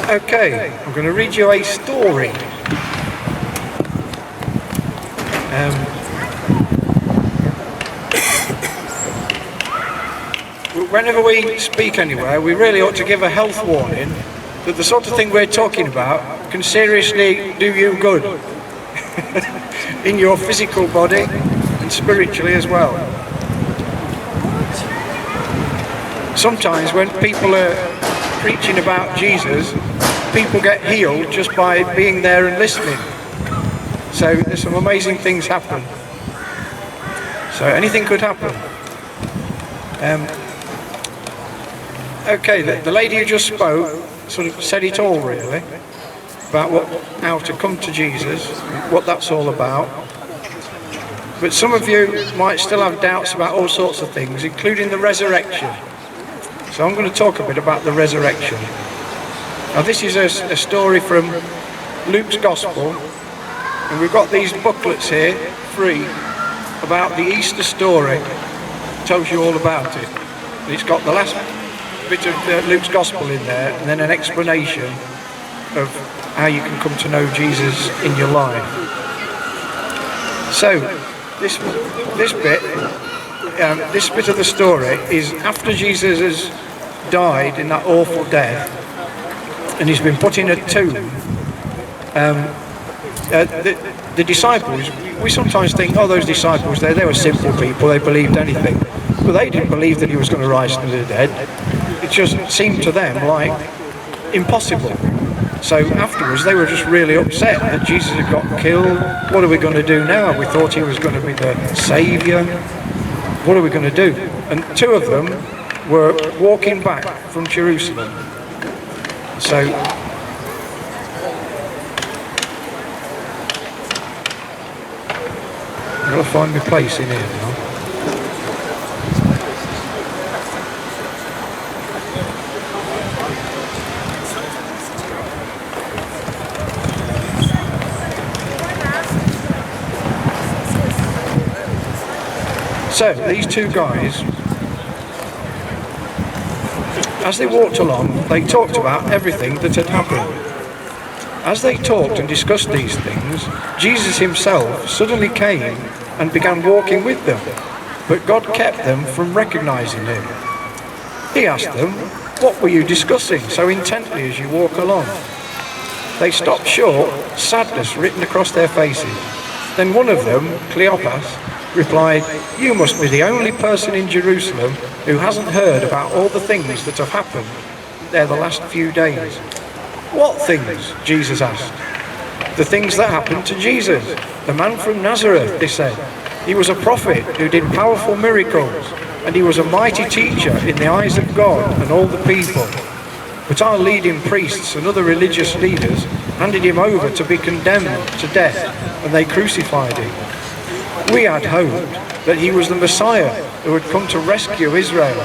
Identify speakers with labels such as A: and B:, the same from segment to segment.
A: Okay, I'm going to read you a story. Whenever we speak anywhere, we really ought to give a health warning that the sort of thing we're talking about can seriously do you good in your physical body and spiritually as well. Sometimes when people are preaching about Jesus, people get healed just by being there and listening. So there's some amazing things happen. So anything could happen. Okay, the lady who just spoke sort of said it all really, about how to come to Jesus, what that's all about. But some of you might still have doubts about all sorts of things, including the resurrection. So I'm going to talk a bit about the resurrection. Now this is a story from Luke's Gospel, and we've got these booklets here, free, about the Easter story. It tells you all about it. And it's got the last bit of Luke's Gospel in there, and then an explanation of how you can come to know Jesus in your life. So this bit of the story is after Jesus has died in that awful death, and he's been put in a tomb. The disciples, we sometimes think, oh, those disciples, they were simple people, they believed anything. But they didn't believe that he was going to rise from the dead. It just seemed to them like impossible. So afterwards they were just really upset that Jesus had got killed. What are we going to do now? We thought he was going to be the saviour. What are we going to do? And two of them were walking back from Jerusalem. So I've got to find my place in here now. So these two guys, as they walked along, they talked about everything that had happened. As they talked and discussed these things, Jesus himself suddenly came and began walking with them, but God kept them from recognizing him. He asked them, "What were you discussing so intently as you walk along?" They stopped short, sadness written across their faces. Then one of them, Cleopas, replied, "You must be the only person in Jerusalem who hasn't heard about all the things that have happened there the last few days." "What things?" Jesus asked. "The things that happened to Jesus, the man from Nazareth," they said. "He was a prophet who did powerful miracles, and he was a mighty teacher in the eyes of God and all the people. But our leading priests and other religious leaders handed him over to be condemned to death, and they crucified him. We had hoped that he was the Messiah who had come to rescue Israel.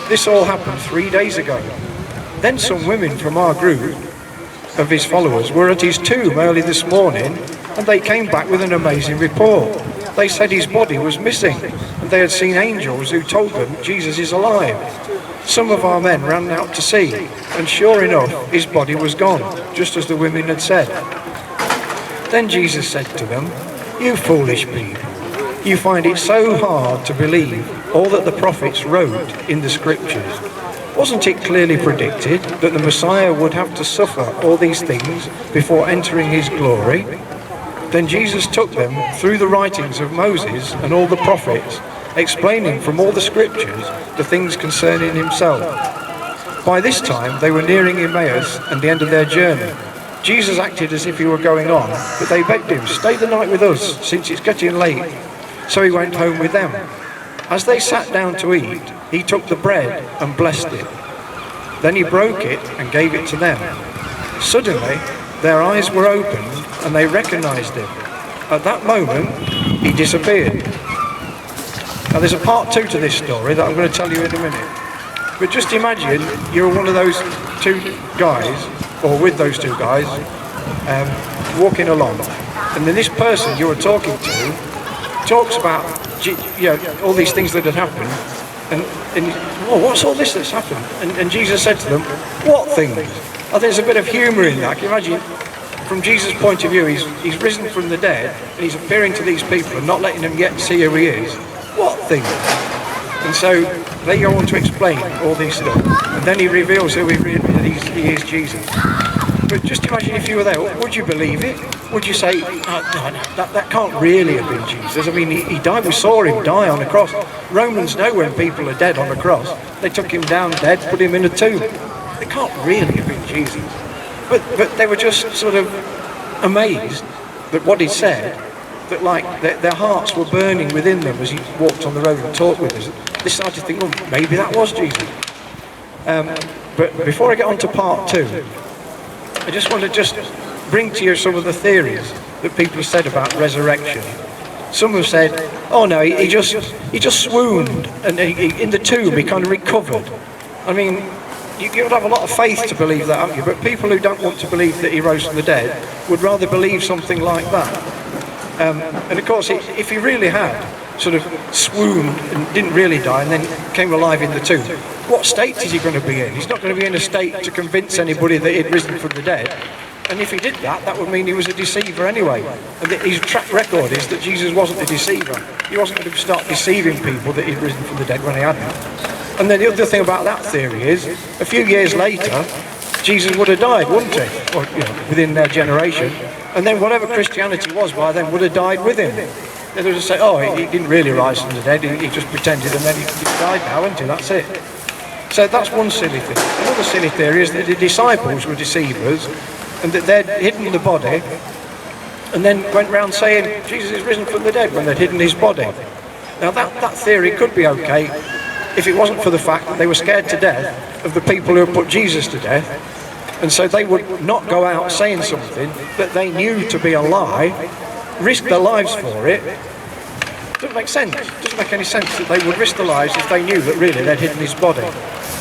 A: This all happened 3 days ago. Then some women from our group of his followers were at his tomb early this morning, and they came back with an amazing report. They said his body was missing, and they had seen angels who told them Jesus is alive. Some of our men ran out to see, and sure enough, his body was gone, just as the women had said." Then Jesus said to them, "You foolish people, you find it so hard to believe all that the prophets wrote in the scriptures. Wasn't it clearly predicted that the Messiah would have to suffer all these things before entering his glory?" Then Jesus took them through the writings of Moses and all the prophets, explaining from all the scriptures the things concerning himself. By this time they were nearing Emmaus and the end of their journey. Jesus acted as if he were going on, but they begged him, "Stay the night with us, since it's getting late." So he went home with them. As they sat down to eat, he took the bread and blessed it. Then he broke it and gave it to them. Suddenly, their eyes were opened and they recognized him. At that moment, he disappeared. Now there's a part 2 to this story that I'm going to tell you in a minute. But just imagine you're one of those two guys, or with those two guys, walking along, and then this person you were talking to talks about all these things that had happened, and oh, what's all this that's happened? And Jesus said to them, "What things?" I think there's a bit of humour in that. Can you imagine, from Jesus' point of view, he's risen from the dead, and he's appearing to these people and not letting them yet see who he is. What thing? And so they go on to explain all these stuff, and then he reveals who he is Jesus. But just imagine if you were there, would you believe it? Would you say, no, that can't really have been Jesus? I mean, he died, we saw him die on the cross. Romans know when people are dead on the cross, they took him down dead, put him in a tomb. It can't really have been Jesus. But they were just sort of amazed that what he said, that like their hearts were burning within them as he walked on the road and talked with us. They started to think, well, maybe that was Jesus. But before I get on to part 2, I just want to bring to you some of the theories that people have said about resurrection. Some have said, oh no, he just swooned, and in the tomb he kind of recovered. I mean, you would have a lot of faith to believe that, haven't you? But people who don't want to believe that he rose from the dead would rather believe something like that. And of course, if he really had sort of swooned and didn't really die and then came alive in the tomb, what state is he going to be in? He's not going to be in a state to convince anybody that he'd risen from the dead. And if he did that, that would mean he was a deceiver anyway. And his track record is that Jesus wasn't a deceiver. He wasn't going to start deceiving people that he'd risen from the dead when he hadn't. And then the other thing about that theory is, a few years later, Jesus would have died, wouldn't he? Or, within their generation. And then whatever Christianity was by then would have died with him. They would just say, oh, he didn't really rise from the dead, he just pretended, and then he died now, hasn't he? That's it. So that's one silly thing. Another silly theory is that the disciples were deceivers, and that they'd hidden the body, and then went round saying, Jesus is risen from the dead, when they'd hidden his body. Now that theory could be okay if it wasn't for the fact that they were scared to death of the people who had put Jesus to death, and so they would not go out saying something that they knew to be a lie, risk their lives for it. Doesn't make sense. Doesn't make any sense that they would risk their lives if they knew that really they'd hidden his body.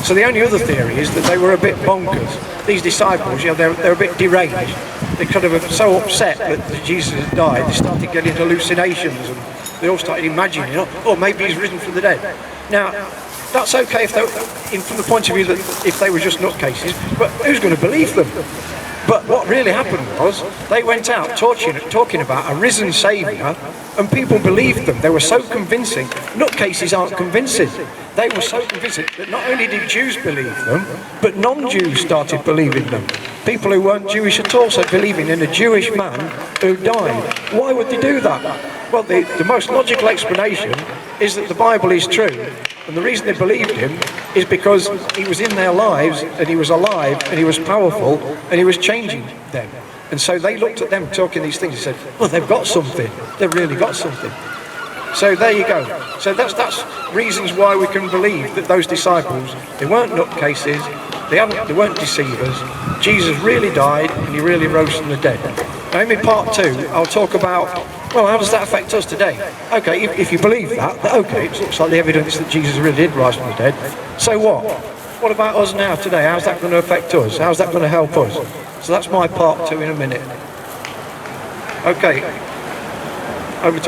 A: So the only other theory is that they were a bit bonkers. These disciples, they're a bit deranged. They kind of were so upset that Jesus had died, they started getting hallucinations, and they all started imagining, oh, maybe he's risen from the dead. Now, that's okay if from the point of view that if they were just nutcases, but who's going to believe them? But what really happened was, they went out talking about a risen Saviour, and people believed them. They were so convincing. Nutcases aren't convincing. They were so convincing that not only did Jews believe them, but non-Jews started believing them. People who weren't Jewish at all started believing in a Jewish man who died. Why would they do that? Well, the most logical explanation is that the Bible is true, and the reason they believed him is because he was in their lives, and he was alive, and he was powerful, and he was changing them. And so they looked at them talking these things and said, well, they've got something. They've really got something. So there you go. So that's reasons why we can believe that those disciples, they weren't nutcases, they weren't deceivers. Jesus really died, and he really rose from the dead. Now in part 2, I'll talk about, well, how does that affect us today? Okay, if you believe that, okay, it looks like the evidence that Jesus really did rise from the dead. So what? What about us now today? How's that going to affect us? How's that going to help us? So that's my part 2 in a minute. Okay, over to